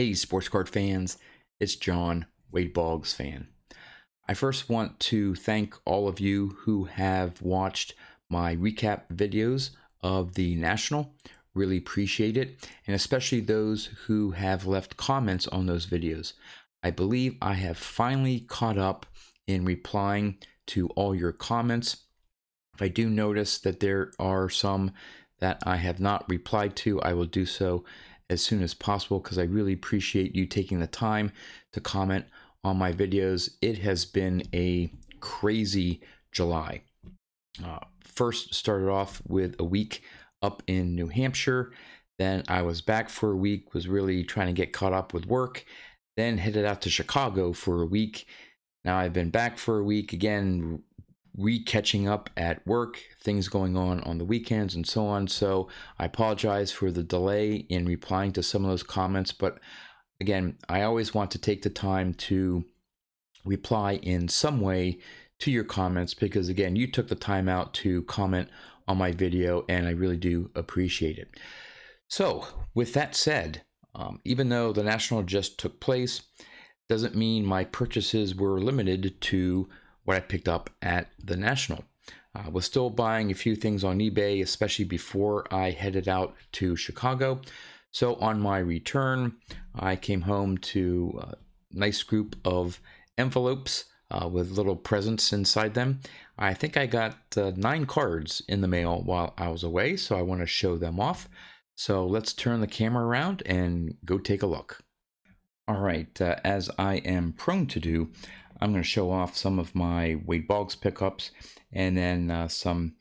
Hey, sports card fans, it's John, Wade Boggs fan. I first want to thank all of you who have watched my recap videos of the National. Really appreciate it, and especially those who have left comments on those videos. I believe I have finally caught up in replying to all your comments. If I do notice that there are some that I have not replied to, I will do so as soon as possible because I really appreciate you taking the time to comment on my videos. It has been a crazy July. First started off with a week up in New Hampshire. Then I was back for a week, was really trying to get caught up with work. Then headed out to Chicago for a week. Now I've been back for a week again, catching up at work, things going on the weekends and so on. So I apologize for the delay in replying to some of those comments, but again, I always want to take the time to reply in some way to your comments because again, you took the time out to comment on my video and I really do appreciate it. So with that said, even though the National just took place, doesn't mean my purchases were limited to what I picked up at the National. I was still buying a few things on eBay, especially before I headed out to Chicago. So on my return, I came home to a nice group of envelopes with little presents inside them. I think I got 9 cards in the mail while I was away, so I want to show them off. So let's turn the camera around and go take a look. All right, as I am prone to do, I'm going to show off some of my Wade Boggs pickups and then some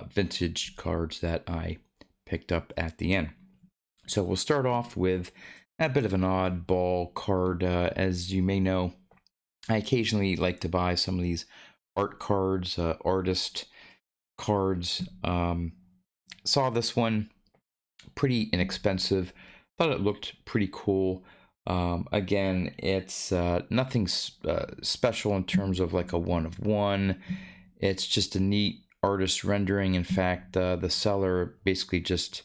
vintage cards that I picked up at the end. So we'll start off with a bit of an oddball card. As you may know, I occasionally like to buy some of these art cards, artist cards. Saw this one, pretty inexpensive. Thought it looked pretty cool. Again, it's nothing special in terms of like a 1 of 1. It's just a neat artist rendering. In fact, the seller basically just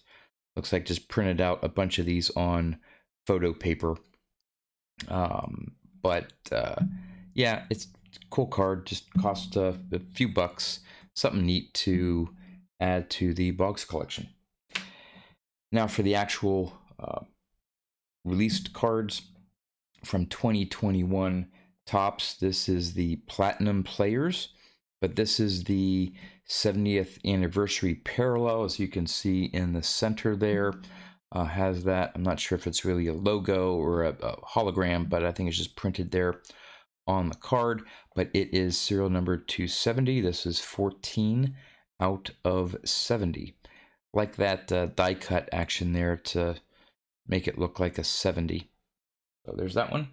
looks like just printed out a bunch of these on photo paper. Yeah, it's a cool card. Just cost a few bucks. Something neat to add to the Boggs collection. Now for the actual released cards from 2021 Topps. This is the Platinum Players, but this is the 70th anniversary parallel, as you can see in the center there. Has that, I'm not sure if it's really a logo or a hologram, but I think it's just printed there on the card, but it is serial number 270. This is 14 out of 70. Like that die cut action there to make it look like a 70. So there's that one.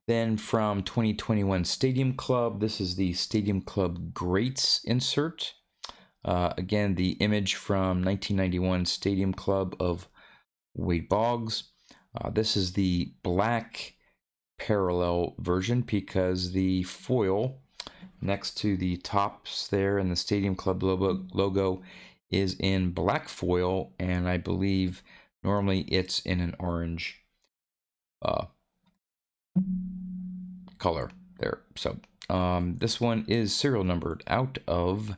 Then from 2021 Stadium Club, this is the Stadium Club Greats insert. Again, the image from 1991 Stadium Club of Wade Boggs. This is the black parallel version because the foil next to the Topps there and the Stadium Club logo is in black foil, and I believe normally it's in an orange color there. So this one is serial numbered out of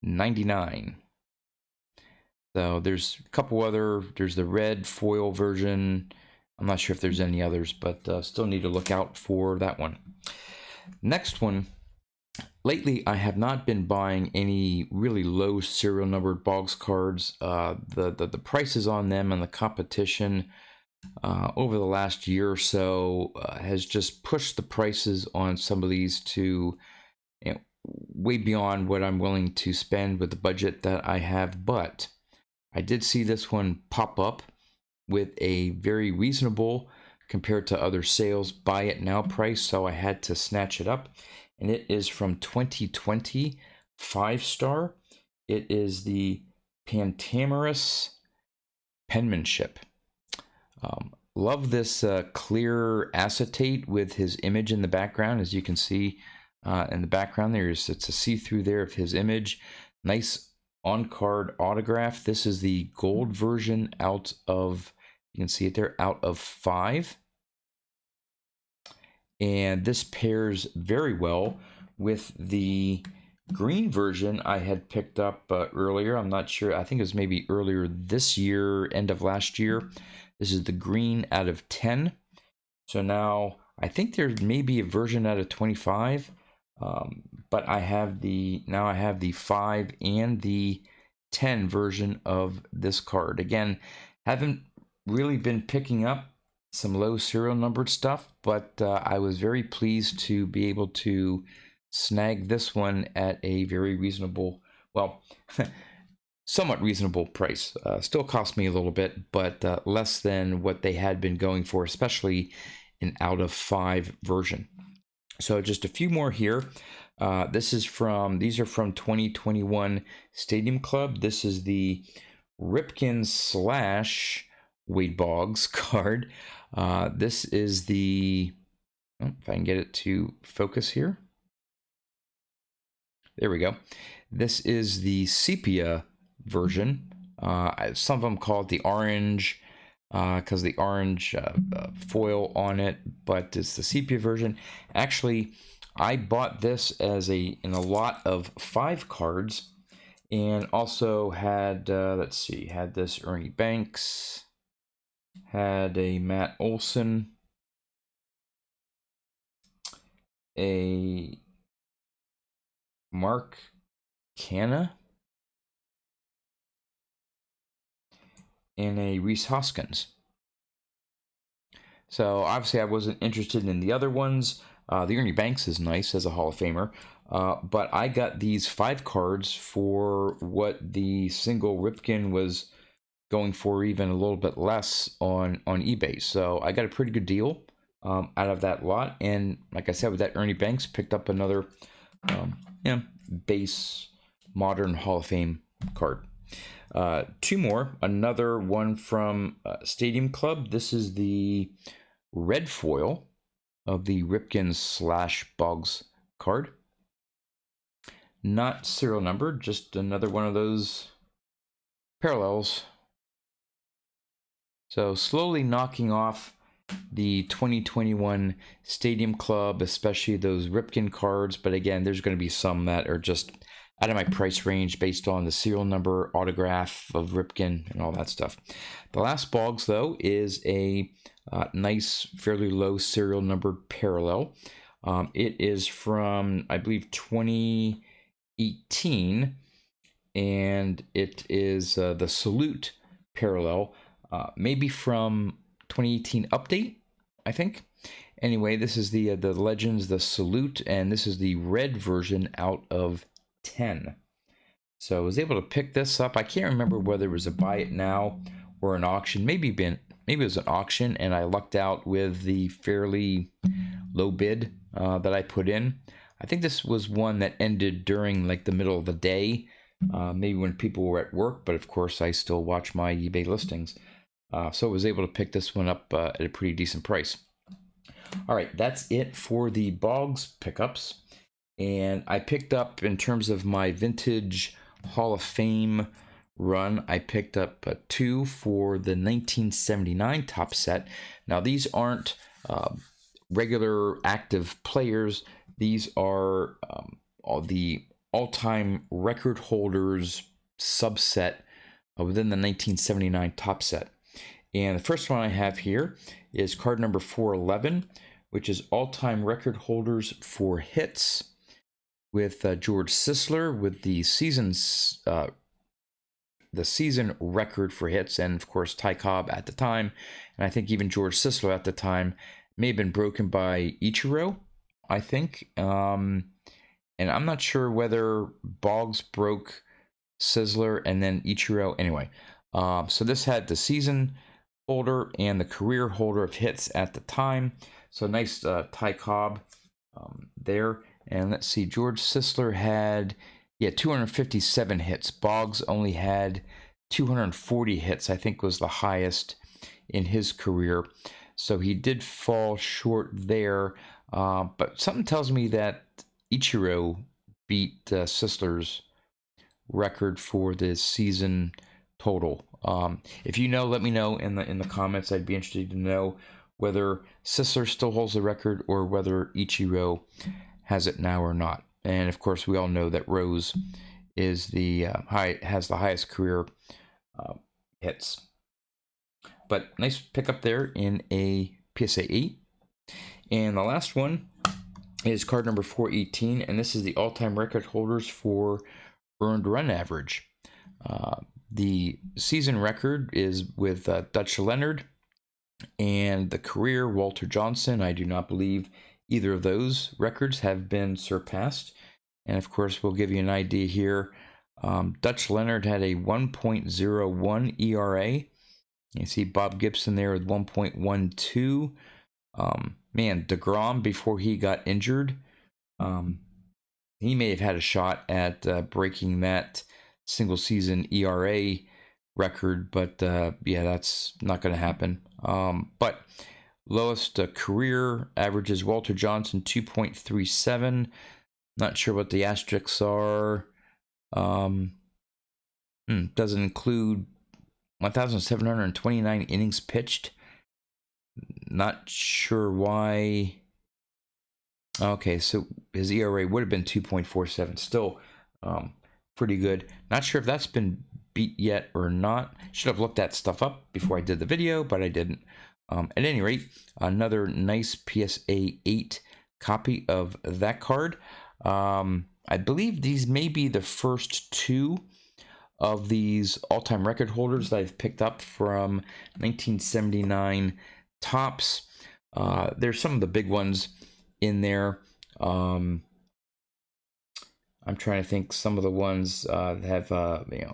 99. So there's a couple other, there's the red foil version. I'm not sure if there's any others, but still need to look out for that one. Next one. Lately, I have not been buying any really low serial numbered Boggs cards. The prices on them and the competition over the last year or so has just pushed the prices on some of these to way beyond what I'm willing to spend with the budget that I have. But I did see this one pop up with a very reasonable, compared to other sales, buy it now price, so I had to snatch it up. And it is from 2020, 5-star. It is the Pantamerous Penmanship. Love this clear acetate with his image in the background. As you can see in the background there, it's a see-through there of his image. Nice on-card autograph. This is the gold version out of You can see it there, out of 5. And this pairs very well with the green version I had picked up earlier. I'm not sure. I think it was maybe earlier this year, end of last year. This is the green out of 10. So now I think there may be a version out of 25. But I have the 5 and the 10 version of this card. Again, haven't really been picking up some low serial numbered stuff, but I was very pleased to be able to snag this one at a very reasonable, well, somewhat reasonable price. Still cost me a little bit, but less than what they had been going for, especially an out of 5 version. So just a few more here. These are from 2021 Stadium Club. This is the Ripken / Wade Boggs card. This is the, if I can get it to focus here. There we go. This is the sepia version. Some of them call it the orange because the orange foil on it, but it's the sepia version. Actually, I bought this as in a lot of 5 cards, and also had let's see, had this Ernie Banks, had a Matt Olson, a Mark Canna, and a Rhys Hoskins. So obviously I wasn't interested in the other ones. The Ernie Banks is nice as a Hall of Famer, but I got these 5 cards for what the single Ripken was going for, even a little bit less on eBay. So I got a pretty good deal out of that lot. And like I said, with that Ernie Banks, picked up another base modern Hall of Fame card. 2 more. Another one from Stadium Club. This is the red foil of the Ripken / Boggs card. Not serial numbered, just another one of those parallels. So slowly knocking off the 2021 Stadium Club, especially those Ripken cards. But again, there's going to be some that are just out of my price range based on the serial number, autograph of Ripken, and all that stuff. The last Boggs, though, is a nice, fairly low serial numbered parallel. It is from, I believe, 2018, and it is the Salute parallel, maybe from 2018 update, I think. Anyway, this is the Legends, the Salute, and this is the red version out of 10. So I was able to pick this up. I can't remember whether it was a buy it now or an auction. Maybe it was an auction, and I lucked out with the fairly low bid that I put in. I think this was one that ended during like the middle of the day, maybe when people were at work, but of course I still watch my eBay listings. So I was able to pick this one up at a pretty decent price. All right, that's it for the Boggs pickups. And I picked up, in terms of my vintage Hall of Fame run, I picked up 2 for the 1979 Topps set. Now, these aren't regular active players. These are all the all-time record holders subset within the 1979 Topps set. And the first one I have here is card number 411, which is all-time record holders for hits, with George Sisler with the season record for hits, and of course Ty Cobb at the time, and I think even George Sisler at the time may have been broken by Ichiro, I think, and I'm not sure whether Boggs broke Sisler and then Ichiro. Anyway, so this had the season holder and the career holder of hits at the time. So nice Ty Cobb there. And let's see, George Sisler had 257 hits. Boggs only had 240 hits, I think was the highest in his career. So he did fall short there. But something tells me that Ichiro beat Sisler's record for the season total. If you know, let me know in the comments. I'd be interested to know whether Sisler still holds the record or whether Ichiro has it now or not. And of course, we all know that Rose is has the highest career hits. But nice pickup there in a PSA 8. And the last one is card number 418, and this is the all-time record holders for earned run average. The season record is with Dutch Leonard, and the career Walter Johnson. I do not believe either of those records have been surpassed. And of course, we'll give you an idea here. Dutch Leonard had a 1.01 ERA. You see Bob Gibson there with 1.12. Man, DeGrom, before he got injured, he may have had a shot at breaking that single season ERA record, but yeah, that's not going to happen. But lowest career averages Walter Johnson 2.37. Not sure what the asterisks are. Doesn't include 1,729 innings pitched. Not sure why. Okay, so his ERA would have been 2.47. Still pretty good. Not sure if that's been beat yet or not. Should have looked that stuff up before I did the video, but I didn't. At any rate, another nice PSA 8 copy of that card. I believe these may be the first two of these all-time record holders that I've picked up from 1979 Topps. There's some of the big ones in there. I'm trying to think some of the ones that have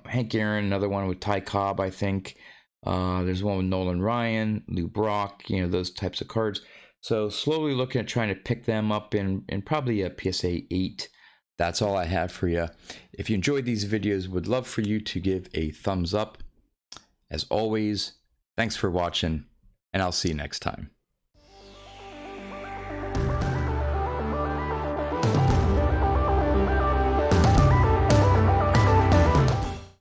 Hank Aaron, another one with Ty Cobb, I think. There's one with Nolan Ryan, Lou Brock, those types of cards. So slowly looking at trying to pick them up in probably a PSA 8. That's all I have for you. If you enjoyed these videos, would love for you to give a thumbs up. As always, thanks for watching, and I'll see you next time.